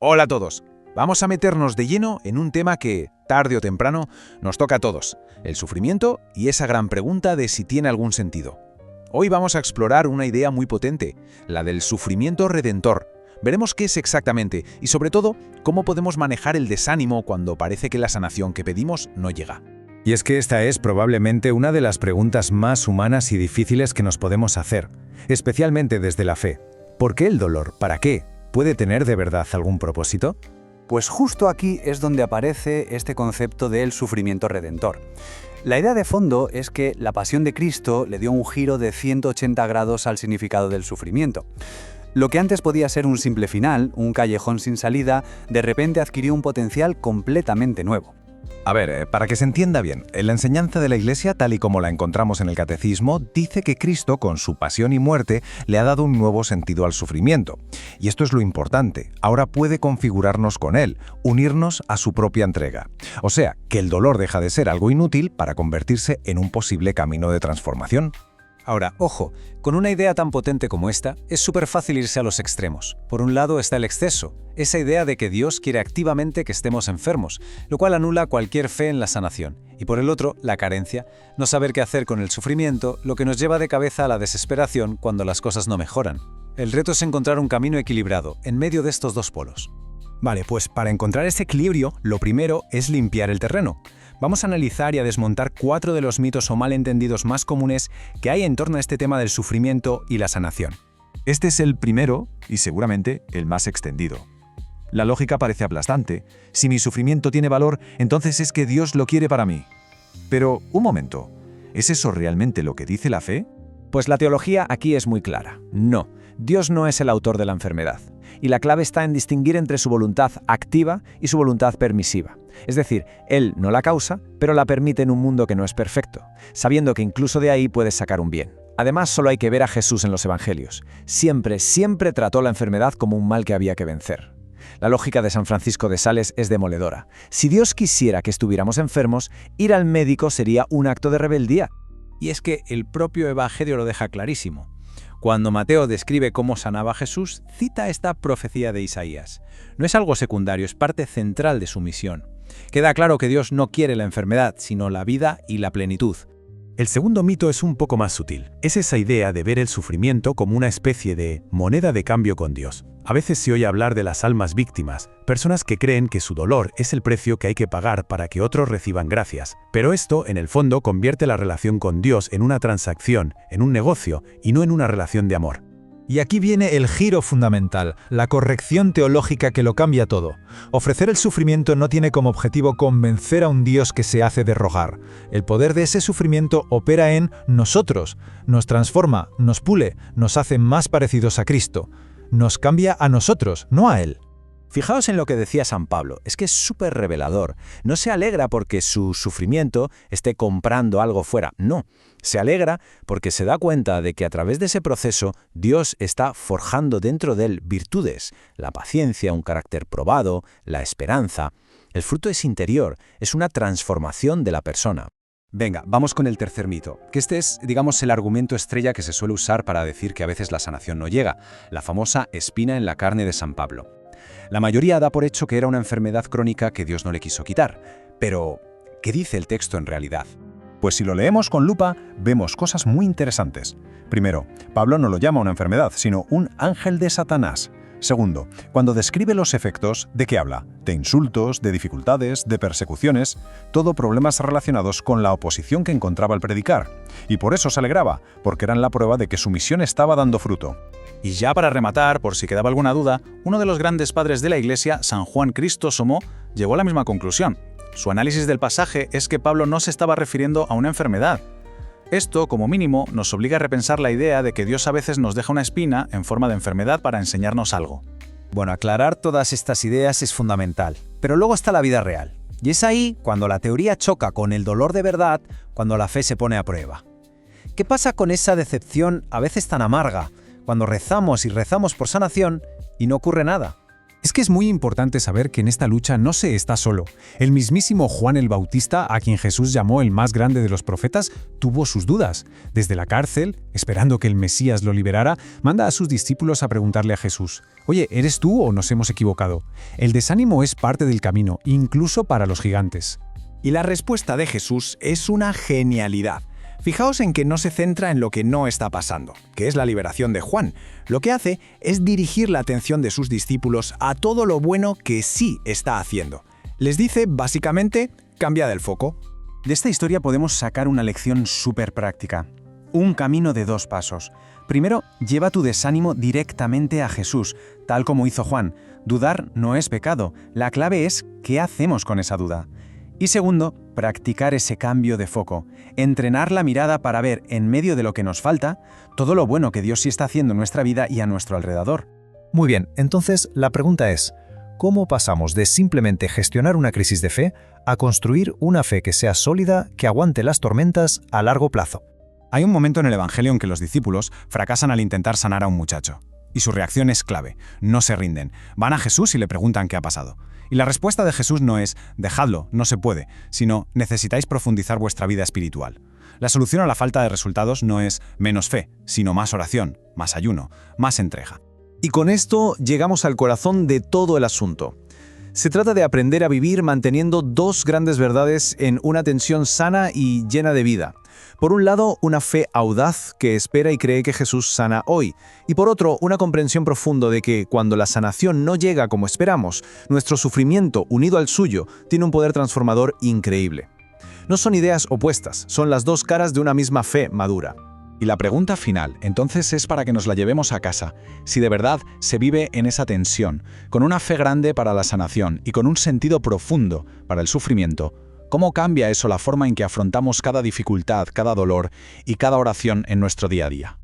Hola a todos. Vamos a meternos de lleno en un tema que, tarde o temprano, nos toca a todos, el sufrimiento y esa gran pregunta de si tiene algún sentido. Hoy vamos a explorar una idea muy potente, la del sufrimiento redentor. Veremos qué es exactamente y, sobre todo, cómo podemos manejar el desánimo cuando parece que la sanación que pedimos no llega. Y es que esta es probablemente una de las preguntas más humanas y difíciles que nos podemos hacer, especialmente desde la fe. ¿Por qué el dolor? ¿Para qué? ¿Puede tener de verdad algún propósito? Pues justo aquí es donde aparece este concepto del sufrimiento redentor. La idea de fondo es que la pasión de Cristo le dio un giro de 180 grados al significado del sufrimiento. Lo que antes podía ser un simple final, un callejón sin salida, de repente adquirió un potencial completamente nuevo. A ver, para que se entienda bien, en la enseñanza de la Iglesia, tal y como la encontramos en el Catecismo, dice que Cristo, con su pasión y muerte, le ha dado un nuevo sentido al sufrimiento. Y esto es lo importante, ahora puede configurarnos con Él, unirnos a su propia entrega. O sea, que el dolor deja de ser algo inútil para convertirse en un posible camino de transformación. Ahora, ojo, con una idea tan potente como esta, es súper fácil irse a los extremos. Por un lado está el exceso, esa idea de que Dios quiere activamente que estemos enfermos, lo cual anula cualquier fe en la sanación. Y por el otro, la carencia, no saber qué hacer con el sufrimiento, lo que nos lleva de cabeza a la desesperación cuando las cosas no mejoran. El reto es encontrar un camino equilibrado, en medio de estos dos polos. Vale, pues para encontrar ese equilibrio, lo primero es limpiar el terreno. Vamos a analizar y a desmontar 4 de los mitos o malentendidos más comunes que hay en torno a este tema del sufrimiento y la sanación. Este es el primero y seguramente el más extendido. La lógica parece aplastante. Si mi sufrimiento tiene valor, entonces es que Dios lo quiere para mí. Pero, un momento, ¿es eso realmente lo que dice la fe? Pues la teología aquí es muy clara. No, Dios no es el autor de la enfermedad. Y la clave está en distinguir entre su voluntad activa y su voluntad permisiva. Es decir, Él no la causa, pero la permite en un mundo que no es perfecto, sabiendo que incluso de ahí puedes sacar un bien. Además, solo hay que ver a Jesús en los Evangelios. Siempre trató la enfermedad como un mal que había que vencer. La lógica de San Francisco de Sales es demoledora. Si Dios quisiera que estuviéramos enfermos, ir al médico sería un acto de rebeldía. Y es que el propio Evangelio lo deja clarísimo. Cuando Mateo describe cómo sanaba a Jesús, cita esta profecía de Isaías. No es algo secundario, es parte central de su misión. Queda claro que Dios no quiere la enfermedad, sino la vida y la plenitud. El segundo mito es un poco más sutil. Es esa idea de ver el sufrimiento como una especie de moneda de cambio con Dios. A veces se oye hablar de las almas víctimas, personas que creen que su dolor es el precio que hay que pagar para que otros reciban gracias. Pero esto, en el fondo, convierte la relación con Dios en una transacción, en un negocio, y no en una relación de amor. Y aquí viene el giro fundamental, la corrección teológica que lo cambia todo. Ofrecer el sufrimiento no tiene como objetivo convencer a un Dios que se hace de rogar. El poder de ese sufrimiento opera en nosotros, nos transforma, nos pule, nos hace más parecidos a Cristo. Nos cambia a nosotros, no a Él. Fijaos en lo que decía San Pablo, es que es súper revelador. No se alegra porque su sufrimiento esté comprando algo fuera, no. Se alegra porque se da cuenta de que a través de ese proceso Dios está forjando dentro de él virtudes, la paciencia, un carácter probado, la esperanza. El fruto es interior, es una transformación de la persona. Venga, vamos con el tercer mito, que este es, digamos, el argumento estrella que se suele usar para decir que a veces la sanación no llega, la famosa espina en la carne de San Pablo. La mayoría da por hecho que era una enfermedad crónica que Dios no le quiso quitar. Pero, ¿qué dice el texto en realidad? Pues si lo leemos con lupa, vemos cosas muy interesantes. Primero, Pablo no lo llama una enfermedad, sino un ángel de Satanás. Segundo, cuando describe los efectos, ¿de qué habla? De insultos, de dificultades, de persecuciones, todo problemas relacionados con la oposición que encontraba al predicar. Y por eso se alegraba, porque eran la prueba de que su misión estaba dando fruto. Y ya para rematar, por si quedaba alguna duda, uno de los grandes padres de la Iglesia, San Juan Crisóstomo, llegó a la misma conclusión. Su análisis del pasaje es que Pablo no se estaba refiriendo a una enfermedad. Esto, como mínimo, nos obliga a repensar la idea de que Dios a veces nos deja una espina en forma de enfermedad para enseñarnos algo. Bueno, aclarar todas estas ideas es fundamental, pero luego está la vida real. Y es ahí cuando la teoría choca con el dolor de verdad, cuando la fe se pone a prueba. ¿Qué pasa con esa decepción a veces tan amarga, cuando rezamos y rezamos por sanación y no ocurre nada? Es que es muy importante saber que en esta lucha no se está solo. El mismísimo Juan el Bautista, a quien Jesús llamó el más grande de los profetas, tuvo sus dudas. Desde la cárcel, esperando que el Mesías lo liberara, manda a sus discípulos a preguntarle a Jesús: «Oye, ¿eres tú o nos hemos equivocado?». El desánimo es parte del camino, incluso para los gigantes. Y la respuesta de Jesús es una genialidad. Fijaos en que no se centra en lo que no está pasando, que es la liberación de Juan. Lo que hace es dirigir la atención de sus discípulos a todo lo bueno que sí está haciendo. Les dice, básicamente, cambia el foco. De esta historia podemos sacar una lección súper práctica. Un camino de 2 pasos. Primero, lleva tu desánimo directamente a Jesús, tal como hizo Juan. Dudar no es pecado. La clave es ¿qué hacemos con esa duda? Y segundo, practicar ese cambio de foco. Entrenar la mirada para ver, en medio de lo que nos falta, todo lo bueno que Dios sí está haciendo en nuestra vida y a nuestro alrededor. Muy bien, entonces la pregunta es, ¿cómo pasamos de simplemente gestionar una crisis de fe a construir una fe que sea sólida, que aguante las tormentas a largo plazo? Hay un momento en el Evangelio en que los discípulos fracasan al intentar sanar a un muchacho. Y su reacción es clave, no se rinden. Van a Jesús y le preguntan qué ha pasado. Y la respuesta de Jesús no es, dejadlo, no se puede, sino, necesitáis profundizar vuestra vida espiritual. La solución a la falta de resultados no es menos fe, sino más oración, más ayuno, más entrega. Y con esto llegamos al corazón de todo el asunto. Se trata de aprender a vivir manteniendo 2 grandes verdades en una tensión sana y llena de vida. Por un lado, una fe audaz que espera y cree que Jesús sana hoy. Y por otro, una comprensión profunda de que, cuando la sanación no llega como esperamos, nuestro sufrimiento, unido al suyo, tiene un poder transformador increíble. No son ideas opuestas, son las 2 caras de una misma fe madura. Y la pregunta final, entonces, es para que nos la llevemos a casa. Si de verdad se vive en esa tensión, con una fe grande para la sanación y con un sentido profundo para el sufrimiento, ¿cómo cambia eso la forma en que afrontamos cada dificultad, cada dolor y cada oración en nuestro día a día?